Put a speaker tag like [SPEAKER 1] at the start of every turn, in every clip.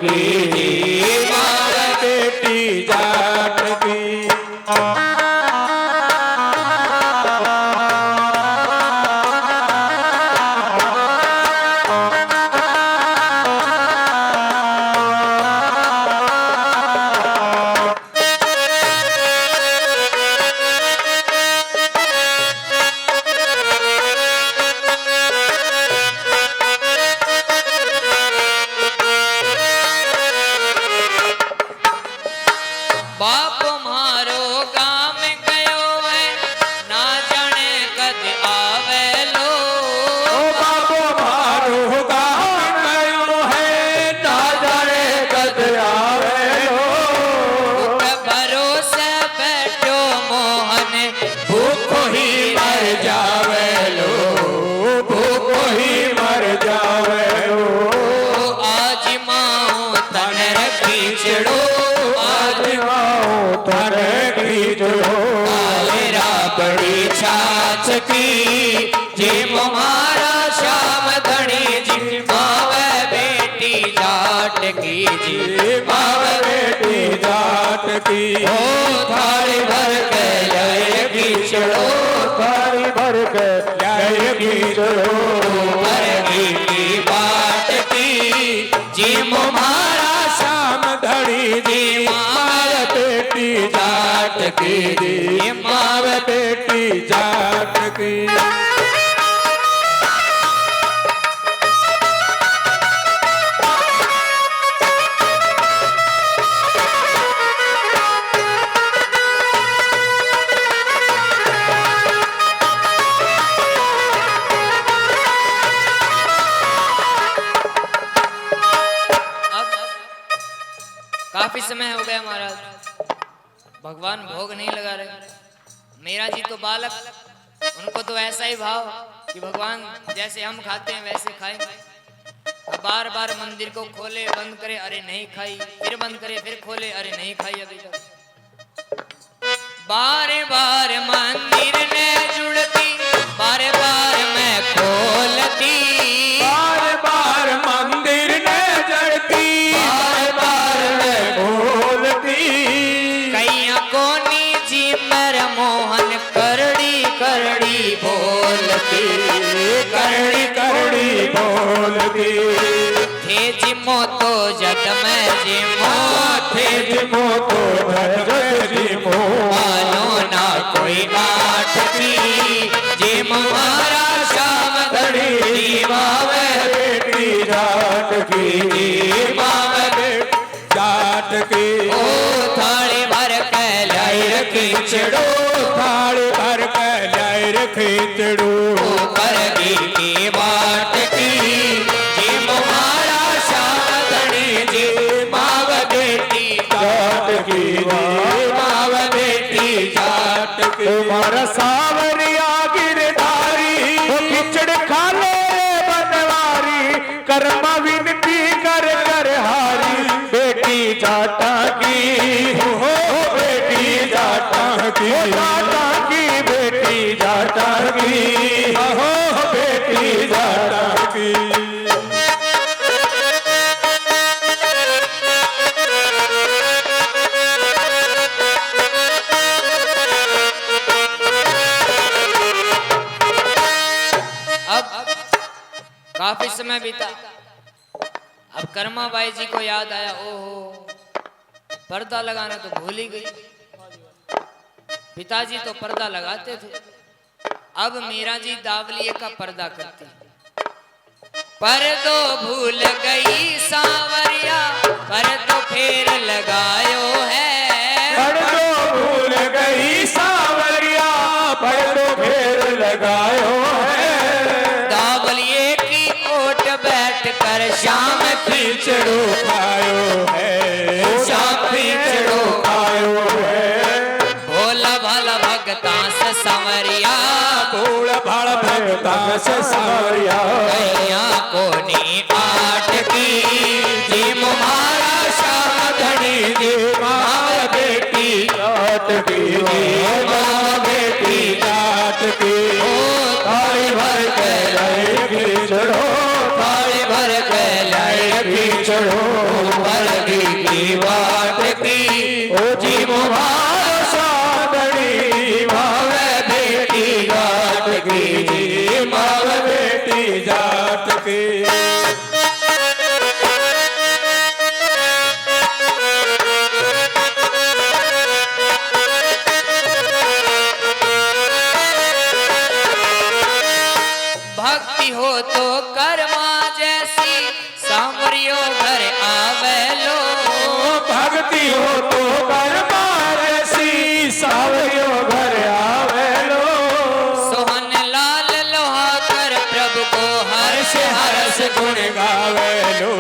[SPEAKER 1] की मावे बेटी जाट की।
[SPEAKER 2] बाप मारो गाम गयो है ना जाने कद आवे लो।
[SPEAKER 1] बाप मारो गाम गयो है ना जाने कद आवे लो।
[SPEAKER 2] भरोसे बैठो मोहन
[SPEAKER 1] भूखो ही मर जावे लो, भूखो ही मर जावे लो।
[SPEAKER 2] आज माओ तन खींचड़ो
[SPEAKER 1] तने खींचड़ो
[SPEAKER 2] मेरा बड़ी छाछ की जी मारा श्याम धनी जी मावे बेटी जाट की जी
[SPEAKER 1] मावे बेटी जाट की।
[SPEAKER 2] ओ थाली भर के जय खींचड़ो
[SPEAKER 1] थाली भर के जय खींचड़ो
[SPEAKER 2] भरगी की बाट की जी मारा
[SPEAKER 1] श्याम धनी जी मावे बेटी जाट की जी मावे बेटी जाट की।
[SPEAKER 2] काफी समय हो गया महाराज, भगवान भोग नहीं लगा रहे। मेरा जी तो बालक, उनको तो ऐसा ही भाव कि भगवान जैसे हम खाते हैं वैसे खाएंगे। बार बार मंदिर को खोले बंद करे, अरे नहीं खाई, फिर बंद करे, फिर खोले, अरे नहीं खाई अभी तक। बार बार मंदिर ने जुड़ती, बार बार मैं खोलती,
[SPEAKER 1] बार बार मंदिर ने जड़ती, बार बार मैं खोलती।
[SPEAKER 2] कैया कोनी जी मेरे मोहन करड़ी करड़ी बोलती,
[SPEAKER 1] करड़ी करड़ी बोलती।
[SPEAKER 2] थे जिमो तो जग में जिमो,
[SPEAKER 1] थे जिमो तो जग जिमो,
[SPEAKER 2] मानो ना कोई आठ की जिम मारा श्याम धनी जी मावे
[SPEAKER 1] बेटी जाट की मावे बेटी जाट की।
[SPEAKER 2] ओ थाली भर के लाई खींचड़ो,
[SPEAKER 1] थाली भर के लाई खींचड़ो
[SPEAKER 2] भरगी की बाट की जिम मारा श्याम धनी जी मावे बेटी
[SPEAKER 1] जाट की
[SPEAKER 2] मावे बेटी
[SPEAKER 1] जाट की। तुम्हारा सावरिया गिरधारी खिचड़ खा ले बनवारी, कर्मा विनती कर कर हारी बेटी जाटा की। हो बेटी जाटा की, जाटा की बेटी जाटा की। हो बेटी जाटा की।
[SPEAKER 2] काफी समय बीता, अब कर्मा बाई जी को याद आया, ओहो पर्दा लगाना तो भूल ही गई। पिताजी तो पर्दा लगाते थे, अब मीरा जी दावलिये का पर्दा करती। पर्दो भूल गई सांवरिया, पर्दो फेर लगायो है।
[SPEAKER 1] पर्दो भूल गई सांवरिया, पर्दो फेर लगायो है।
[SPEAKER 2] दावलिये की ओट बैठ कर श्याम
[SPEAKER 1] खींचड़ो खायो है,
[SPEAKER 2] श्याम
[SPEAKER 1] खींचड़ो खायो है।
[SPEAKER 2] भोला भाला भगता से संवरिया,
[SPEAKER 1] भोला भाला भगता से संवरिया।
[SPEAKER 2] कैया कोनी आठ की जी मारा श्याम धनी जी
[SPEAKER 1] माँ बेटी जाट की, माँ बेटी जाट की। थाली भर के लाई खींचड़ो,
[SPEAKER 2] थाली भर के लाई
[SPEAKER 1] खींचड़ो
[SPEAKER 2] तो कर्मा जैसी सांवरियो घर आवे लो।
[SPEAKER 1] भक्ति हो तो कर्मा जैसी सांवरियो घर आवे लो।
[SPEAKER 2] सोहन लाल लोहा कर प्रभु को हर्ष हर्ष
[SPEAKER 1] गुण गावे लो,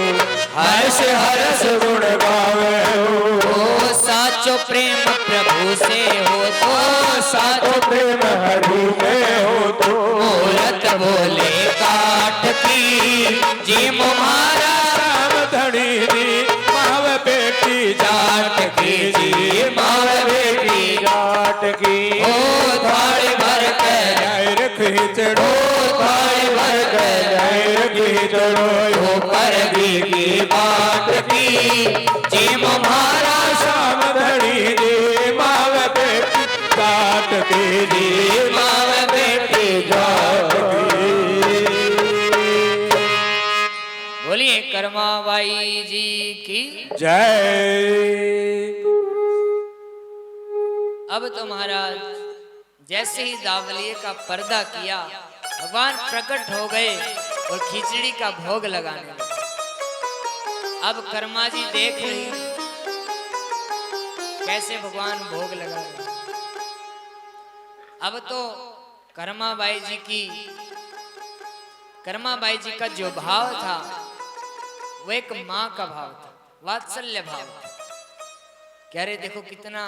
[SPEAKER 1] हर्ष हर्ष गुण गावे लो।
[SPEAKER 2] ओ साचो प्रेम प्रभु से हो तो
[SPEAKER 1] साचो प्रेम हरि में हो तो
[SPEAKER 2] मूरत बोले काठ की जी मुहारा
[SPEAKER 1] राम धनी दी माव बेटी जाट की जी माव बेटी जाट की।
[SPEAKER 2] ओ थाली भर के
[SPEAKER 1] जय खींचड़ो थाली भर के जय खींचड़ो
[SPEAKER 2] ऊपर की बात की जी मुहारा
[SPEAKER 1] श्याम धनी दी माव बेटी जाट की जी
[SPEAKER 2] माव बेटी
[SPEAKER 1] जाट की।
[SPEAKER 2] बोलिए कर्माबाई जी की।
[SPEAKER 1] जय।
[SPEAKER 2] अब तो महाराज जैसे ही दावलिये का पर्दा किया भगवान प्रकट हो गए और खिचड़ी का भोग लगाने लगे। अब कर्मा जी देख रही कैसे भगवान भोग लगा रहे। अब तो कर्माबाई जी का जो भाव था वो एक माँ का भाव था, वात्सल्य भाव था। कह रहे देखो कितना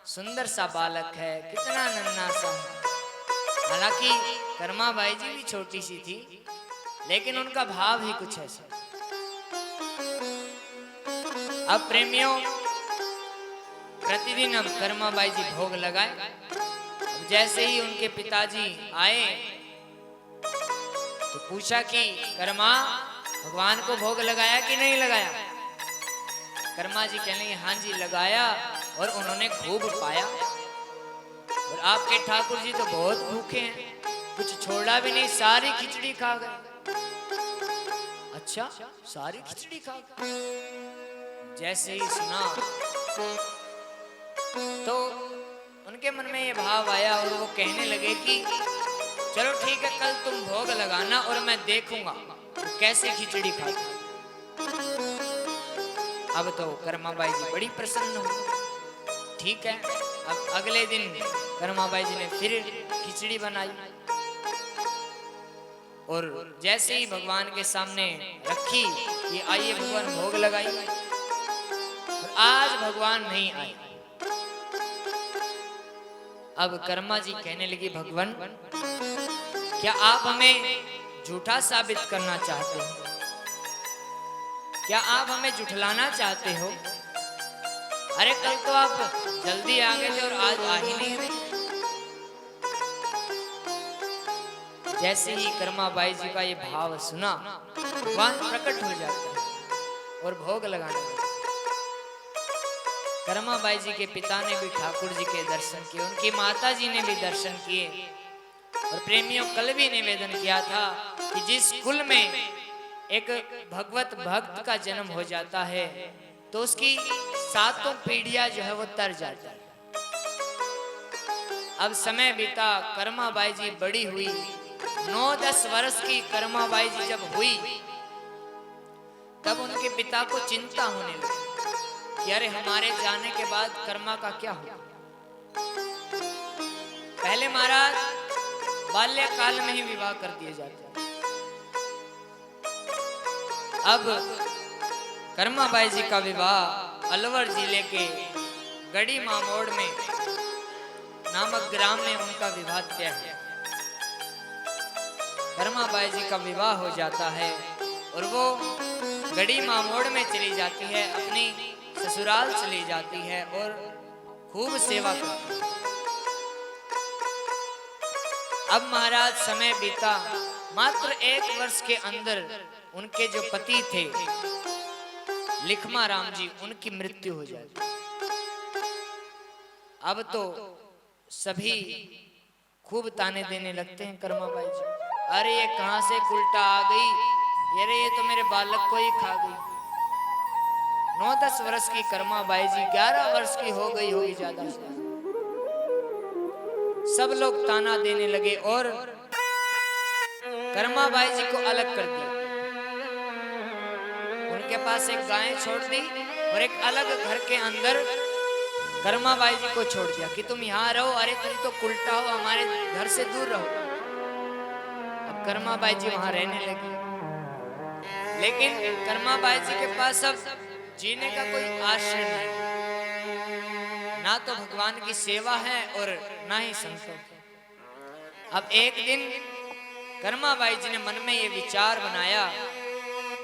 [SPEAKER 2] सुंदर सा बालक है, कितना नन्हा सा है। हालांकि कर्माबाई जी भी छोटी सी थी लेकिन उनका भाव ही कुछ ऐसा। अब प्रेमियों प्रतिदिन हम कर्माबाई जी भोग लगाए। जैसे ही उनके पिताजी आए तो पूछा कि कर्मा भगवान को भोग लगाया कि नहीं लगाया। कर्मा जी कहने हाँ जी लगाया और उन्होंने खूब पाया। और आपके ठाकुर जी तो बहुत भूखे हैं, कुछ छोड़ा भी नहीं, सारी खिचड़ी खा गए। अच्छा सारी खिचड़ी खा गए। जैसे ही सुना तो उनके मन में ये भाव आया और वो कहने लगे कि चलो ठीक है कल तुम भोग लगाना और मैं देखूंगा तो कैसे खिचड़ी खाते। अब तो कर्माबाई जी बड़ी प्रसन्न हुई। ठीक है अब अगले दिन कर्माबाई जी ने फिर खिचड़ी बनाई और जैसे ही भगवान के सामने रखी कि आइए भगवान भोग लगाइए, और आज भगवान नहीं आए। अब कर्मा जी कहने लगी भगवान क्या आप हमें झूठा साबित करना चाहते हो? क्या आप हमें झुठलाना चाहते हो? अरे कल तो आप जल्दी आ गए थे और आज आ ही नहीं रहे। जैसे ही कर्माबाई जी का ये भाव सुना भगवान प्रकट हो जाता है और भोग लगाने लगते। कर्माबाई जी के पिता ने भी ठाकुर जी के दर्शन किए, उनकी माता जी ने भी दर्शन किए। और प्रेमियों कल भी निवेदन किया था कि जिस कुल में एक भगवत भक्त का जन्म हो जाता है तो उसकी सातों पीढ़ियां जो है वो तर जाती है। अब समय बीता, कर्माबाई जी बड़ी हुई, 9-10 वर्ष की कर्माबाई जी जब हुई तब उनके पिता को चिंता होने लगी कि अरे हमारे जाने के बाद कर्मा का क्या होगा। पहले महाराज बाल्यकाल में ही विवाह कर दिए जाते हैं। अब कर्माबाई जी का विवाह अलवर जिले के गढ़ी मामोड़ में नामक ग्राम में उनका विवाह तय है। कर्माबाई जी का विवाह हो जाता है और वो गढ़ी मामोड़ में चली जाती है, अपनी ससुराल चली जाती है और खूब सेवा करती है। अब महाराज समय बीता, मात्र 1 वर्ष के अंदर उनके जो पति थे लिखमा राम जी, उनकी मृत्यु हो जाती। अब तो सभी खूब ताने देने लगते हैं कर्माबाई जी, अरे ये कहां से उल्टा आ गई, अरे ये तो मेरे बालक को ही खा गई। 9-10 वर्ष की कर्माबाई जी 11 वर्ष की हो गई होगी ज्यादा से। सब लोग ताना देने लगे और कर्माबाई जी को अलग कर दिया। उनके पास एक गाय छोड़ दी और एक अलग घर के अंदर कर्माबाई जी को छोड़ दिया कि तुम यहाँ रहो, अरे तुम तो उल्टा हो, हमारे घर से दूर रहो। अब कर्माबाई जी वहां रहने लगी, लेकिन कर्माबाई जी के पास अब जीने का कोई आश्रय नहीं, ना तो भगवान की सेवा है और ना ही संतों की। अब एक दिन कर्माबाई जी ने मन में ये विचार बनाया,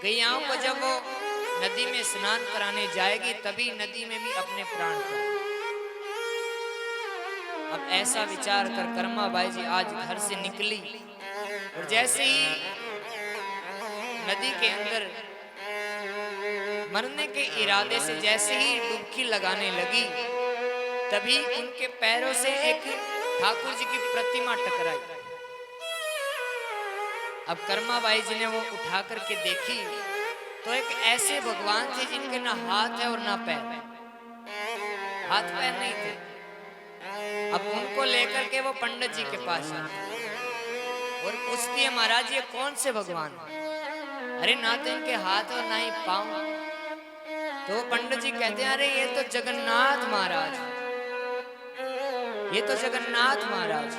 [SPEAKER 2] गैयाओं को जब वो नदी में स्नान कराने जाएगी तभी नदी में भी अपने प्राण को। अब ऐसा विचार कर कर्माबाई जी आज घर से निकली और जैसे ही नदी के अंदर मरने के इरादे से जैसे ही डुबकी लगाने लगी, तभी उनके पैरों से एक ठाकुर जी की प्रतिमा टकराई। अब कर्माबाई जी ने वो उठा करके देखी तो एक ऐसे भगवान थे जिनके ना हाथ है और ना पैर, हाथ पैर नहीं थे। अब उनको लेकर के वो पंडित जी के पास आई और पूछती है, महाराज ये कौन से भगवान? अरे ना तो इनके हाथ और ना ही पांव। तो पंडित जी कहते हैं, अरे ये तो जगन्नाथ महाराज, ये तो जगन्नाथ महाराज।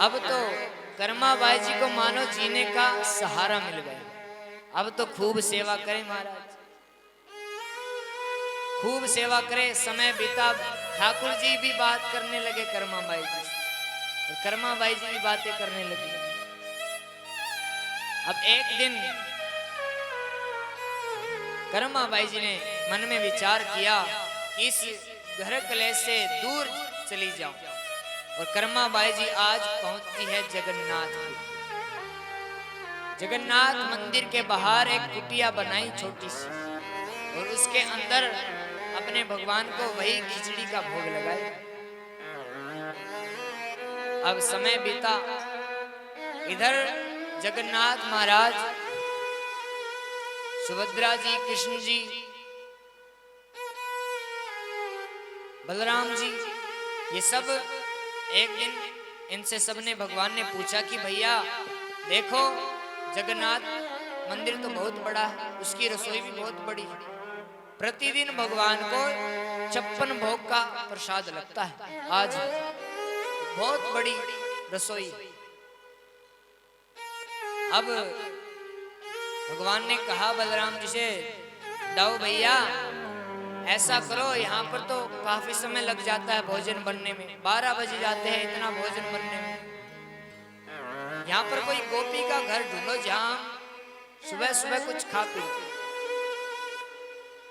[SPEAKER 2] अब तो कर्माबाई जी को मानो जीने का सहारा मिल गया। अब तो खूब सेवा करें महाराज, खूब सेवा करे, समय बीता। ठाकुर जी भी बात करने लगे कर्माबाई जी से और कर्माबाई जी भी बातें करने लगी। अब एक दिन कर्माबाई जी ने मन में विचार किया कि इस घर कलेश से दूर चली जाऊं, और कर्माबाई जी आज पहुंचती है जगन्नाथ मंदिर के बाहर एक कुटिया बनाई छोटी सी और उसके अंदर अपने भगवान को वही खिचड़ी का भोग लगाए। अब समय बीता, इधर जगन्नाथ महाराज, सुभद्रा जी, कृष्ण जी, बलराम जी, ये सब एक दिन इनसे सबने भगवान ने पूछा कि भैया देखो जगन्नाथ मंदिर तो बहुत बड़ा है, उसकी रसोई भी बहुत बड़ी है, प्रतिदिन भगवान को 56 भोग का प्रसाद लगता है, आज बहुत बड़ी रसोई। अब भगवान ने कहा बलराम जी से, दाऊ भैया ऐसा करो, यहाँ पर तो काफी समय लग जाता है भोजन बनने में, 12 बजे जाते हैं इतना भोजन बनने में, यहाँ पर कोई गोपी का घर ढूंढो जहाँ सुबह सुबह कुछ खा पी।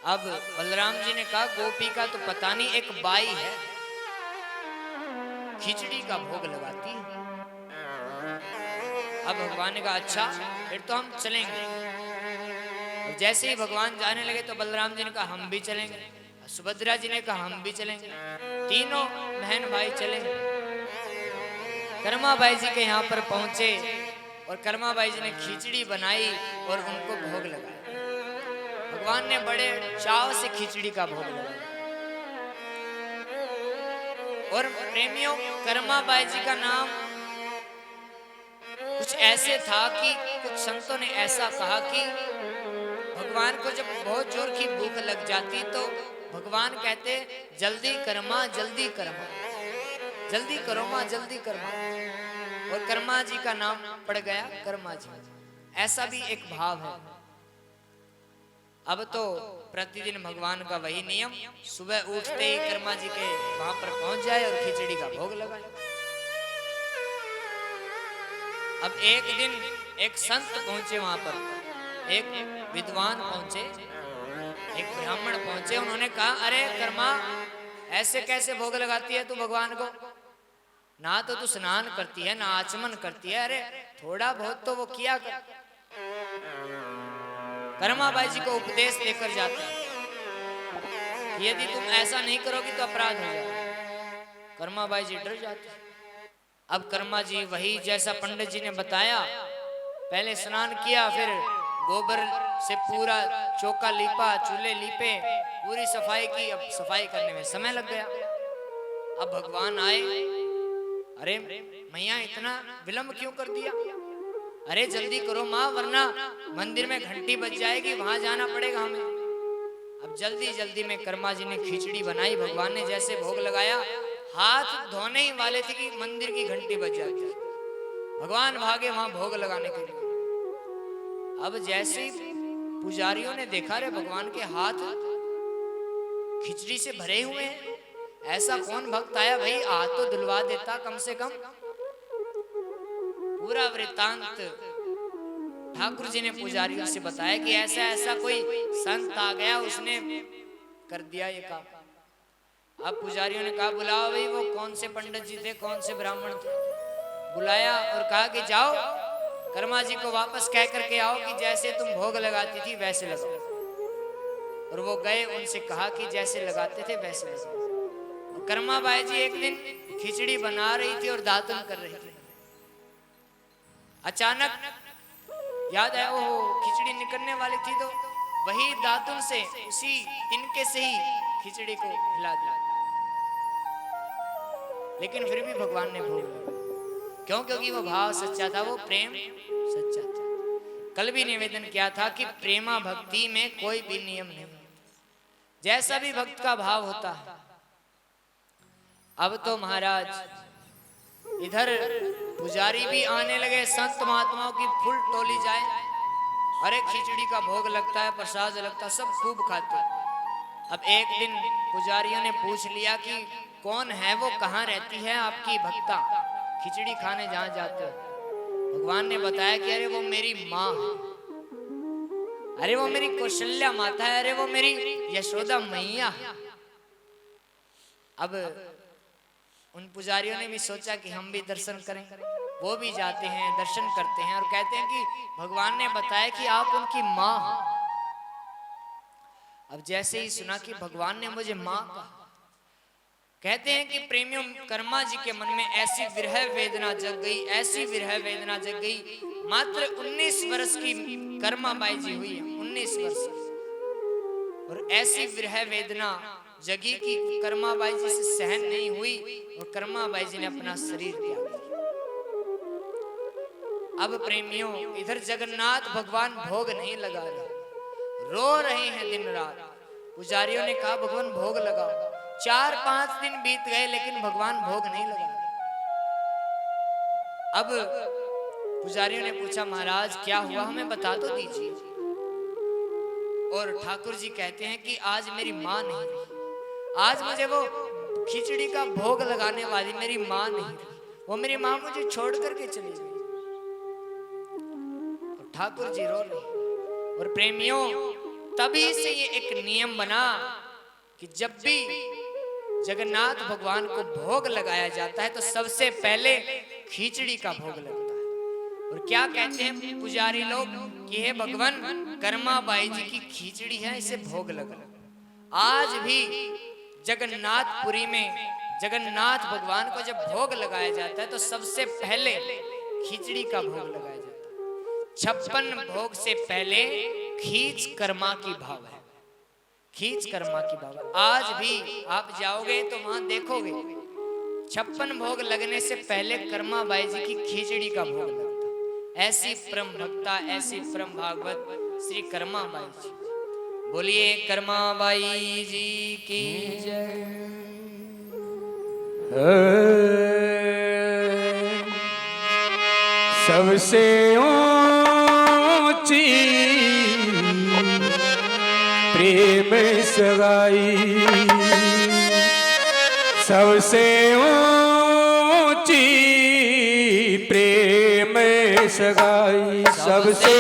[SPEAKER 2] अब बलराम जी ने कहा गोपी का तो पता नहीं, एक बाई है खिचड़ी का भोग लगाती है। अब भगवान ने कहा अच्छा फिर तो हम चलेंगे। और जैसे ही भगवान जाने लगे तो बलराम जी ने कहा हम भी चलेंगे, सुभद्रा जी ने कहा हम भी चलेंगे, तीनों बहन भाई चले। कर्माबाई जी के यहाँ पर पहुंचे और कर्माबाई जी ने खिचड़ी बनाई और उनको भोग लगाया। भगवान ने बड़े चाव से खिचड़ी का भोग लगाया। और प्रेमियों, कर्माबाई जी का नाम कुछ ऐसे था कि कुछ संतों ने ऐसा कहा कि भगवान को जब बहुत जोर की भूख लग जाती तो भगवान कहते जल्दी कर्मा जल्दी कर्मा, जल्दी करो माँ जल्दी कर्मा, और कर्मा जी का नाम पड़ गया कर्मा जी। ऐसा भी एक भाव है। अब तो प्रतिदिन भगवान का वही नियम, सुबह उठते ही कर्मा जी के वहां पर पहुंच जाए और खिचड़ी का भोग लगाए। अब एक दिन एक संत पहुंचे वहां पर, एक विद्वान पहुंचे, एक ब्राह्मण पहुंचे। उन्होंने कहा अरे कर्मा ऐसे कैसे भोग लगाती है तू भगवान को, ना तो तू स्नान करती है ना आचमन करती है, अरे थोड़ा बहुत तो वो किया कर। कर्माबाई जी को उपदेश देकर जाते हैं, यदि तुम ऐसा नहीं करोगी तो अपराध हो जाएगा। कर्माबाई जी डर जाती। अब कर्मा जी वही जैसा पंडित जी ने बताया, पहले स्नान किया, फिर गोबर से पूरा चौका लीपा, चूल्हे लीपे, पूरी सफाई की। अब सफाई करने में समय लग गया। अब भगवान आए अरे मैया इतना विलंब क्यों कर दिया? अरे जल्दी करो माँ, वरना मंदिर में घंटी बज जाएगी, वहां जाना पड़ेगा हमें। अब जल्दी जल्दी में कर्मा जी ने खिचड़ी बनाई। भगवान ने जैसे भोग लगाया, हाथ धोने ही वाले थे कि मंदिर की घंटी बज जाती। भगवान भागे वहां भोग लगाने के लिए। अब जैसे ही पुजारियों ने देखा, रे भगवान के हाथ खिचड़ी से भरे हुए हैं, ऐसा कौन भक्त आया भाई, हाथ तो धुलवा देता कम से कम। पूरा वृत्तांत ठाकुर जी ने पुजारियों से बताया कि ऐसा ऐसा कोई संत आ गया, उसने कर दिया ये काम। अब पुजारियों ने कहा बुलाओ भाई, वो कौन से पंडित जी थे, कौन से ब्राह्मण थे। बुलाया और कहा कि जाओ कर्मा जी को वापस कह करके आओ कि जैसे तुम भोग लगाती थी वैसे लगाओ। और वो गए, उनसे कहा कि जैसे लगाते थे वैसे लगाओ। कर्मा बाई जी एक दिन खिचड़ी बना रही थी और दातुन कर रही थी। अचानक याद आया, ओहो खिचड़ी निकलने वाली थी, तो वही दातुन से, उसी तिनके से ही खिचड़ी को हिला दिया। लेकिन फिर भी भगवान ने भोग लगाया। क्यों? क्योंकि वो भाव सच्चा था, वो प्रेम सच्चा था। कल भी निवेदन किया था कि प्रेमा भक्ति में कोई भी नियम नहीं, जैसा भी भक्त का भाव होता है। अब तो महाराज इधर पुजारी भी आने लगे, संत महात्माओं की फुल टोली जाए। अरे खिचड़ी का भोग लगता है, प्रसाद लगता है, सब खूब खाते। अब एक दिन पुजारियों ने पूछ लिया कि कौन है वो, कहाँ रहती है आपकी भक्ता, खिचड़ी खाने जहां जाते हो। भगवान ने बताया कि अरे वो मेरी माँ है, अरे वो मेरी कौशल्या माता है, अरे वो मेरी यशोदा मैया है। अब उन पुजारियों ने भी सोचा कि हम भी दर्शन करें। वो भी जाते हैं, दर्शन करते हैं और कहते हैं कि भगवान ने बताया कि आप उनकी माँ हैं। अब जैसे ही सुना कि भगवान ने मुझे माँ कहा, कहते हैं कि प्रेमियों कर्मा जी के मन में ऐसी विरह वेदना जग गई, ऐसी विरह वेदना जग गई। मात्र 19 वर्ष की कर्मा बाई जी हुई है, 19 वर्ष, और ऐसी विरह वेदना जगी कि कर्मा बाई जी से सहन नहीं हुई और कर्मा बाई जी ने अपना शरीर त्याग दिया। अब प्रेमियों इधर जगन्नाथ भगवान भोग नहीं लगा रहे, रो रहे हैं दिन रात। पुजारियों ने कहा भगवान भोग लगाओ। 4-5 दिन बीत गए लेकिन भगवान भोग नहीं लगा रहे। अब पुजारियों ने पूछा महाराज क्या हुआ, हमें बता तो दीजिए। और ठाकुर जी कहते हैं कि आज मेरी माँ नहीं रही, आज मुझे वो खिचड़ी का भोग लगाने वाली मेरी माँ नहीं रही, वो मेरी माँ मुझे छोड़ करके चली गई। और ठाकुर जी रो रहे। और प्रेमियों तभी से ये एक नियम बना कि जब भी जगन्नाथ भगवान को भोग लगाया जाता है तो सबसे पहले खिचड़ी का भोग लगता है। और क्या कहते हैं पुजारी लोग कि हे भगवान कर्मा बाई जी की खिचड़ी है, इसे भोग लगा। आज भी जगन्नाथपुरी में जगन्नाथ भगवान को जब भोग लगाया जाता है तो सबसे पहले खिचड़ी का भोग लगाया जाता है। 56 भोग से पहले खींच कर्मा की भाव है, खींच कर्मा की भाव है। आज भी आप जाओगे तो वहां देखोगे 56 भोग लगने से पहले कर्मा बाई जी की खिचड़ी का भोग लगता है। ऐसी परम भक्ता, ऐसी परम भागवत श्री कर्मा बाई जी। बोलिए कर्मा बाई जी की जय।
[SPEAKER 1] सबसे ऊंची प्रेम सगाई, सबसे ऊंची प्रेम सगाई, सबसे